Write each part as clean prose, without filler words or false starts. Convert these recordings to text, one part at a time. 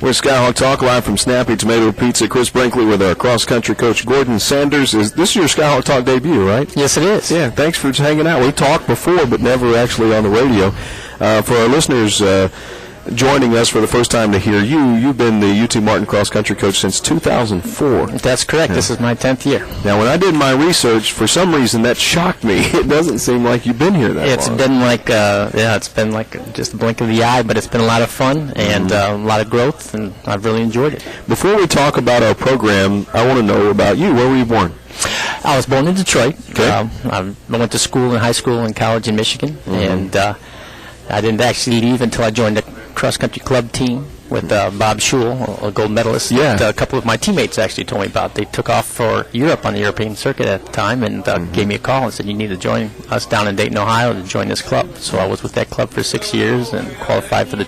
We're Skyhawk Talk live from Snappy Tomato Pizza. Chris Brinkley with our cross-country coach, Gordon Sanders. This is your Skyhawk Talk debut, right? Yes, it is. Yeah, thanks for hanging out. We talked before, but never actually on the radio. For our listeners joining us for the first time to hear you, you've been the UT Martin cross-country coach since 2004. That's correct. Yeah. This is my 10th year. Now, when I did my research, for some reason that shocked me. It doesn't seem like you've been here that long. It's been like just a blink of the eye, but it's been a lot of fun and a lot of growth, and I've really enjoyed it. Before we talk about our program, I want to know about you. Where were you born? I was born in Detroit. Okay. I went to school in high school and college in Michigan, and I didn't actually leave until I joined the cross-country club team with Bob Schul, a gold medalist. Yeah. That a couple of my teammates actually told me about. They took off for Europe on the European circuit at the time and gave me a call and said, you need to join us down in Dayton, Ohio to join this club. So I was with that club for 6 years and qualified for the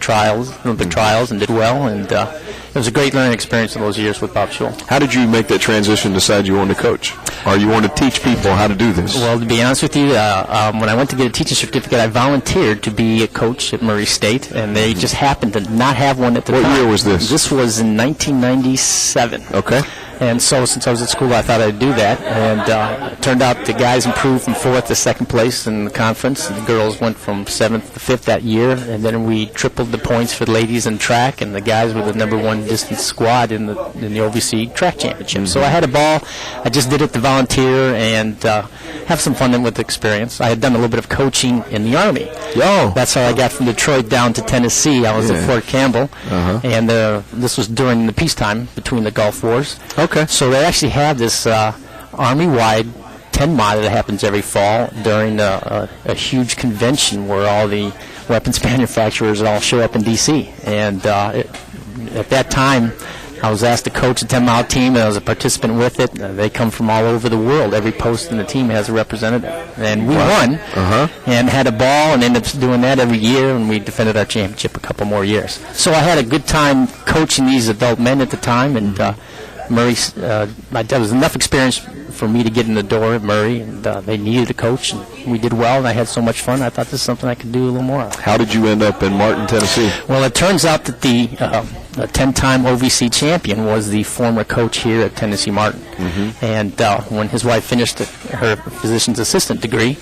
Olympic trials and did well. And it was a great learning experience in those years with Bob Schul. How did you make that transition, decide you wanted to coach? Or you want to teach people how to do this? Well, to be honest with you, when I went to get a teaching certificate, I volunteered to be a coach at Murray State, and they just happened to not have one at the time. What year was this? This was in 1997. Okay. And so since I was at school, I thought I'd do that. And it turned out the guys improved from 4th to 2nd place in the conference. The girls went from 7th to 5th that year. And then we tripled the points for the ladies in track. And the guys were the #1 distance squad in the OVC track championship. So I had a ball. I just did it to volunteer and have some fun with the experience. I had done a little bit of coaching in the Army. Yo. That's how I got from Detroit down to Tennessee. I was at Fort Campbell. And this was during the peacetime between the Gulf Wars. Okay. So they actually have this Army-wide 10-mile that happens every fall during a huge convention where all the weapons manufacturers all show up in D.C. And at that time, I was asked to coach a 10-mile team, and I was a participant with it. They come from all over the world. Every post in the team has a representative. And we won and had a ball and ended up doing that every year, and we defended our championship a couple more years. So I had a good time coaching these adult men at the time, and Murray, there was enough experience for me to get in the door at Murray, and they needed a coach, and we did well, and I had so much fun. I thought this is something I could do a little more of. How did you end up in Martin, Tennessee? Well, it turns out that the 10-time OVC champion was the former coach here at Tennessee Martin. And when his wife finished her physician's assistant degree,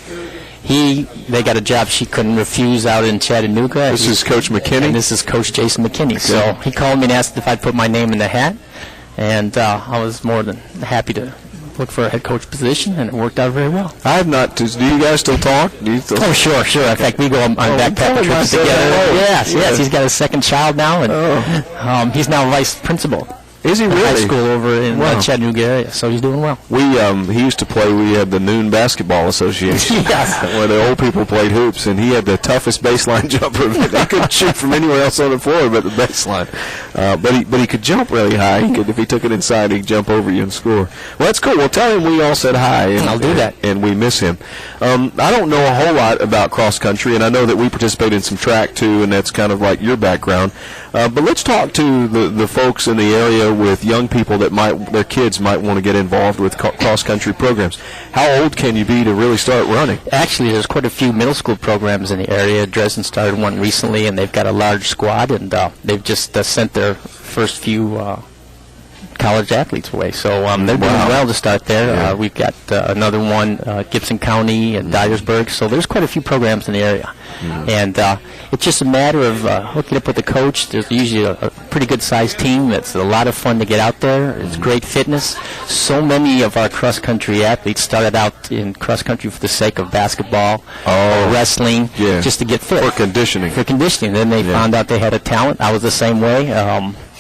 they got a job she couldn't refuse out in Chattanooga. This is Coach McKinney? And this is Coach Jason McKinney. Okay. So he called me and asked if I'd put my name in the hat. And I was more than happy to look for a head coach position, and it worked out very well. I have not. Do you guys still talk? Oh, sure. In fact, we go on backpack trips together. Yes. He's got a second child now, and he's now vice principal. Is he really? High school over in Chattanooga area, so he's doing well. He used to play. We had the Noon Basketball Association, where the old people played hoops, and he had the toughest baseline jumper. He couldn't shoot from anywhere else on the floor but the baseline. But he could jump really high. If he took it inside, he'd jump over you and score. Well, that's cool. Well, tell him we all said hi. And I'll do that. And we miss him. I don't know a whole lot about cross country, and I know that we participate in some track too, and that's kind of like your background. But let's talk to the folks in the area with young people that their kids might want to get involved with cross-country programs. How old can you be to really start running? Actually, there's quite a few middle school programs in the area. Dresden started one recently, and they've got a large squad, and they've just sent their first few college athletes away. So they're doing well to start there. We've got another one, Gibson County and Dyersburg. So there's quite a few programs in the area. And it's just a matter of hooking up with the coach. There's usually a pretty good-sized team. It's a lot of fun to get out there. It's great fitness. So many of our cross-country athletes started out in cross-country for the sake of basketball or wrestling, just to get fit. For conditioning. Then they found out they had a talent. I was the same way.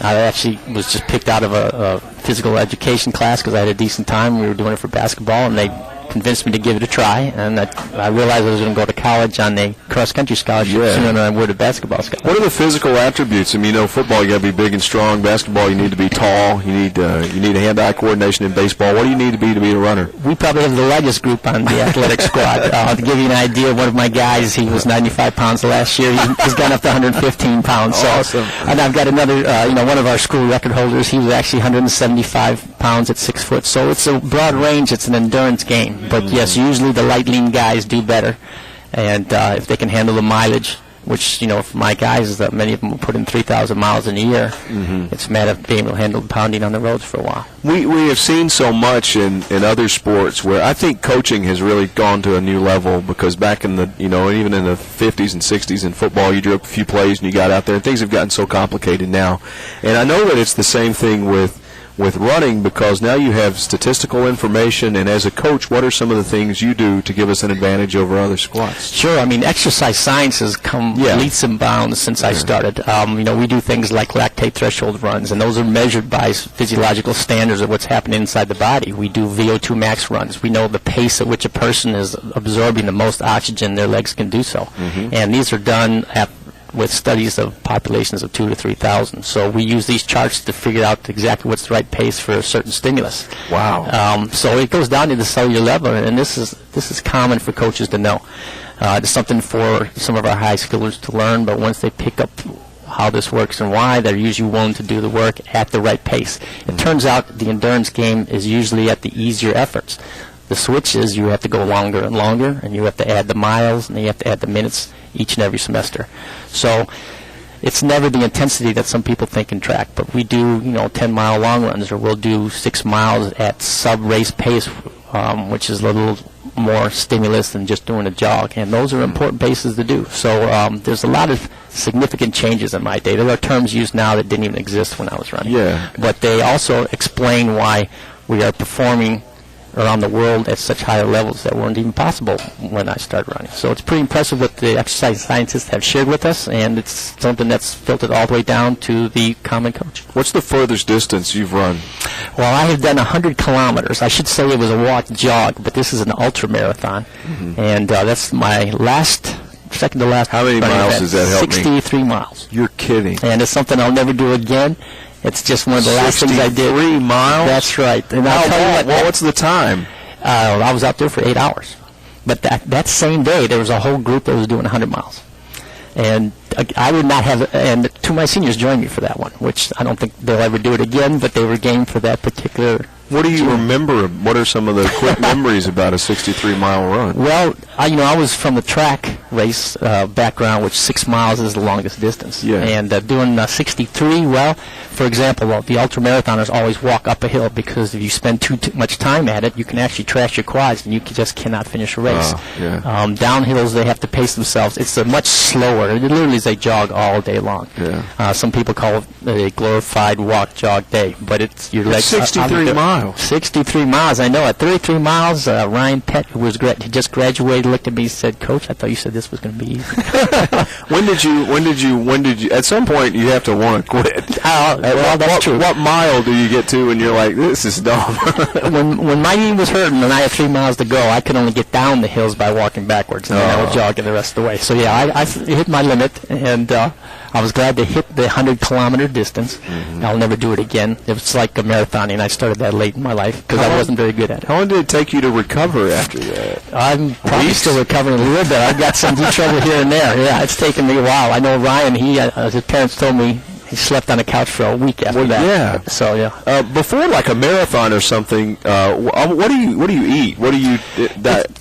I actually was just picked out of a physical education class because I had a decent time. We were doing it for basketball, and they convinced me to give it a try, and I realized I was going to go to college on a cross-country scholarship sooner than I would a basketball scholarship. What are the physical attributes? I mean, football, you got to be big and strong. Basketball, you need to be tall. You need hand-eye coordination. In baseball, what do you need to be a runner? We probably have the largest group on the athletic squad. To give you an idea, one of my guys, he was 95 pounds last year. He's gone up to 115 pounds. So, awesome. And I've got another, one of our school record holders. He was actually 175 pounds at 6 foot. So it's a broad range. It's an endurance game. But yes, usually the light, lean guys do better, and if they can handle the mileage, which, for my guys, is that many of them will put in 3,000 miles in a year. It's a matter of being able to handle pounding on the roads for a while. We have seen so much in other sports where I think coaching has really gone to a new level, because back in the, even in the 50s and 60s in football, you drew up a few plays and you got out there, and things have gotten so complicated now. And I know that it's the same thing with running, because now you have statistical information, and as a coach, what are some of the things you do to give us an advantage over other squads? Sure. I mean, exercise science has come leaps and bounds since I started. We do things like lactate threshold runs, and those are measured by physiological standards of what's happening inside the body. We do VO2 max runs. We know the pace at which a person is absorbing the most oxygen their legs can do so. And these are done with studies of populations of 2,000 to 3,000. So we use these charts to figure out exactly what's the right pace for a certain stimulus. Wow. So it goes down to the cellular level, and this is common for coaches to know. It's something for some of our high schoolers to learn, but once they pick up how this works and why, they're usually willing to do the work at the right pace. It turns out the endurance game is usually at the easier efforts. The switch is you have to go longer and longer, and you have to add the miles, and you have to add the minutes each and every semester. So it's never the intensity that some people think in track, but we do 10-mile long runs, or we'll do 6 miles at sub-race pace, which is a little more stimulus than just doing a jog, and those are important paces to do. So there's a lot of significant changes in my day. There are terms used now that didn't even exist when I was running. But they also explain why we are performing around the world at such higher levels that weren't even possible when I started running. So it's pretty impressive what the exercise scientists have shared with us, and it's something that's filtered all the way down to the common coach. What's the furthest distance you've run? Well, I have done 100 kilometers. I should say it was a walk jog, but this is an ultra marathon, and that's my second to last. How many miles does that help me? 63 miles. You're kidding. And it's something I'll never do again. It's just one of the last things I did. 63 miles? That's right. And I'll tell you what's the time? I was out there for 8 hours. But that same day, there was a whole group that was doing 100 miles. And I would not have, and two of my seniors joined me for that one, which I don't think they'll ever do it again, but they were game for that particular. What do you remember? What are some of the quick memories about a 63-mile run? Well, I was from the track race background, which 6 miles is the longest distance. And doing 63, well, for example, the ultramarathoners always walk up a hill, because if you spend too much time at it, you can actually trash your quads, and you just cannot finish a race. Downhills, they have to pace themselves. It's a much slower. It literally is a jog all day long. Some people call it a glorified walk jog day, but it's your legs. 63 miles. 63 miles, I know. At 33 miles, Ryan Pett, who was he just graduated, looked at me and said, "Coach, I thought you said this was going to be easy." When did you? At some point, you have to want to quit. Well, that's true. What mile do you get to when you're like, this is dumb? when my knee was hurting and I had 3 miles to go, I could only get down the hills by walking backwards, and then I would jog the rest of the way. So yeah, I hit my limit, and I was glad to hit the 100-kilometer distance. I'll never do it again. It was like a marathon, and I started that late in my life because I wasn't very good at it. How long did it take you to recover after that? I'm probably still recovering a little bit. I've got some deep trouble here and there. Yeah, it's taken me a while. I know Ryan, his parents told me he slept on the couch for a week after that. Yeah. So yeah. Before like a marathon or something, what do you eat? What do you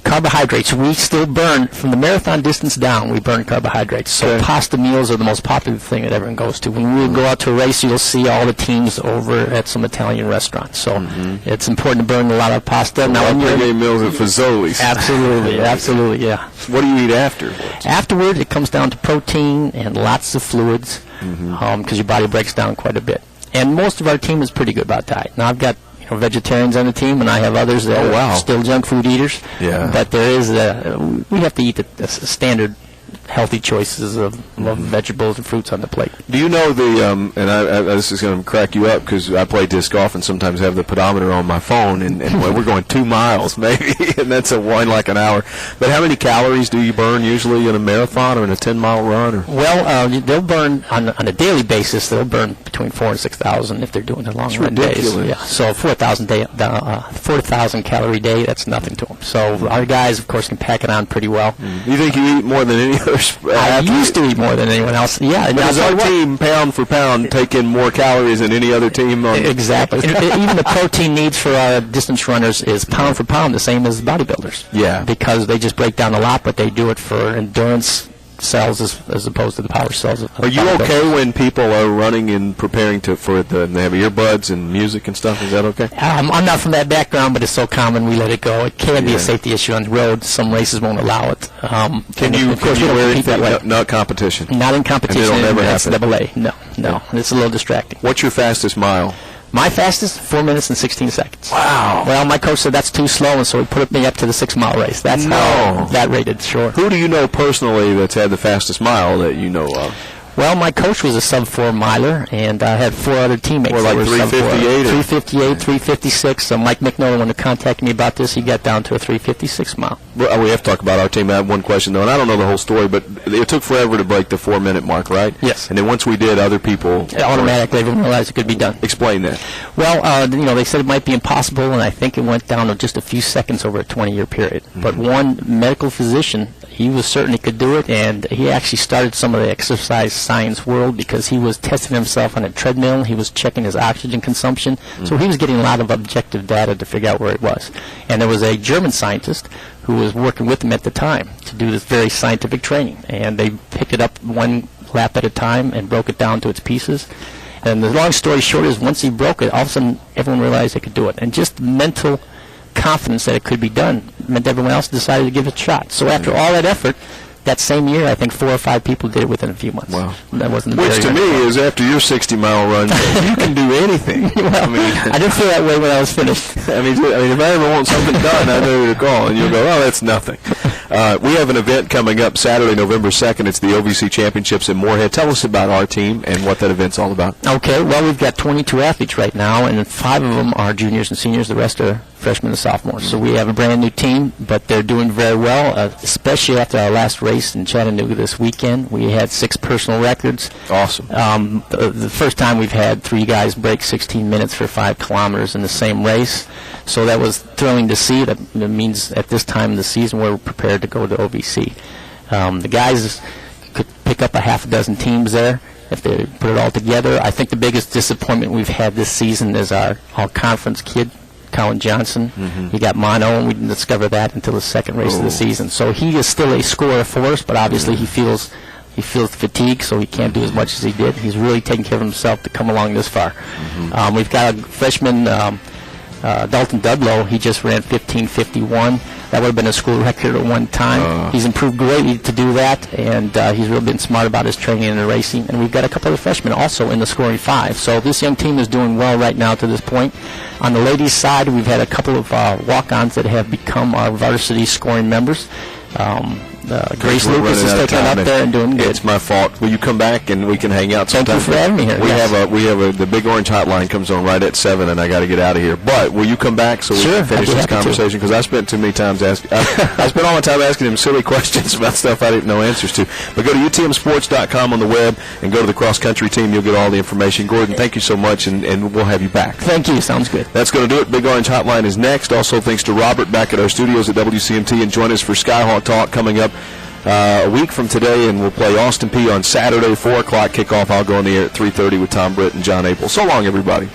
carbohydrates? We still burn from the marathon distance down. We burn carbohydrates. So pasta meals are the most popular thing that everyone goes to. When we go out to a race, you'll see all the teams over at some Italian restaurants. So it's important to burn a lot of pasta. Now, pregame meals at Fazoli's. Absolutely, yeah. What do you eat after? Afterward, it comes down to protein and lots of fluids. Because your body breaks down quite a bit. And most of our team is pretty good about diet. Now, I've got vegetarians on the team, and I have others that are still junk food eaters. But there is we have to eat the standard healthy choices of vegetables and fruits on the plate. Do you know and this is going to crack you up because I play disc golf and sometimes have the pedometer on my phone, and we're going 2 miles maybe, and that's like an hour. But how many calories do you burn usually in a marathon or in a 10-mile run? Or? Well, they'll burn on a daily basis. They'll burn between 4,000 and 6,000 if they're doing their long run days. Yeah, so 4,000 calorie day, that's nothing to them. So our guys, of course, can pack it on pretty well. You think you eat more than any other? I used to eat more than anyone else. Yeah, does our team, pound for pound, take in more calories than any other team? Exactly. Even the protein needs for our distance runners is pound for pound the same as bodybuilders. Yeah. Because they just break down a lot, but they do it for endurance cells as opposed to the power cells. Are you okay when people are running and preparing they have earbuds and music and stuff? Is that okay? I'm not from that background, but it's so common we let it go. It can be a safety issue on the road. Some races won't allow it. Can you wear anything? Not competition. Not in competition. And it'll never happen. NCAA. No. It's a little distracting. What's your fastest mile? My fastest, 4 minutes and 16 seconds. Wow. Well, my coach said that's too slow, and so he put me up to the 6-mile race. That's how that rated short. Who do you know personally that's had the fastest mile that you know of? Well, my coach was a sub-4 miler, and I had 4 other teammates. Well, like that were 358? 358, 356. Mike McNolan, when he contacted me about this, he got down to a 356 mile. Well, we have to talk about our team. I have one question, though, and I don't know the whole story, but it took forever to break the 4-minute mark, right? Yes. And then once we did, other people... Automatically, everyone realized it could be done. Explain that. Well, they said it might be impossible, and I think it went down to just a few seconds over a 20-year period. Mm-hmm. But one medical physician, he was certain he could do it, and he actually started some of the exercise science world because he was testing himself on a treadmill. He was checking his oxygen consumption. Mm-hmm. So he was getting a lot of objective data to figure out where it was. And there was a German scientist who was working with him at the time to do this very scientific training. And they picked it up one lap at a time and broke it down to its pieces. And the long story short is once he broke it, all of a sudden everyone realized they could do it. And just mental confidence that it could be done meant everyone else decided to give it a shot. So after all that effort, that same year, I think 4 or 5 people did it within a few months. Wow. That wasn't Which to me is after your 60-mile run, you can do anything. Well, I didn't feel that way when I was finished. I mean, if I ever want something done, I know who to call, and you'll go, oh, that's nothing. We have an event coming up Saturday, November 2nd. It's the OVC Championships in Moorhead. Tell us about our team and what that event's all about. Okay, well, we've got 22 athletes right now, and 5 of them are juniors and seniors. The rest are freshmen and sophomores. So we have a brand new team, but they're doing very well, especially after our last race in Chattanooga this weekend. We had 6 personal records. Awesome. The first time we've had 3 guys break 16 minutes for 5 kilometers in the same race. So that was thrilling to see. That means at this time of the season we're prepared to go to OVC. The guys could pick up a half a dozen teams there if they put it all together. I think the biggest disappointment we've had this season is our all-conference kid, Colin Johnson. Mm-hmm. He got mono, and we didn't discover that until the second race of the season. So he is still a scorer for us, but obviously he feels fatigue, so he can't do as much as he did. He's really taking care of himself to come along this far. Mm-hmm. We've got a freshman, Dalton Dudlow. He just ran 15:51. That would have been a school record at one time. He's improved greatly to do that, and he's really been smart about his training and the racing. And we've got a couple of freshmen also in the scoring 5. So this young team is doing well right now to this point. On the ladies' side, we've had a couple of walk-ons that have become our varsity scoring members. Grace Lucas is taking up there and doing good. It's my fault. Will you come back and we can hang out sometime? Thank you for having me here. We have the Big Orange hotline comes on right at 7, and I got to get out of here. But will you come back so we can finish this conversation? Because I spent too many times asking. I spent all my time asking him silly questions about stuff I didn't know answers to. But go to utmsports.com on the web and go to the cross country team. You'll get all the information. Gordon, thank you so much, and we'll have you back. Thank you. Sounds good. That's going to do it. Big Orange hotline is next. Also, thanks to Robert back at our studios at WCMT, and join us for Skyhawk Talk coming up a week from today, and we'll play Austin Peay on Saturday, 4 o'clock kickoff. I'll go on the air at 3:30 with Tom Britt and John Apel. So long, everybody.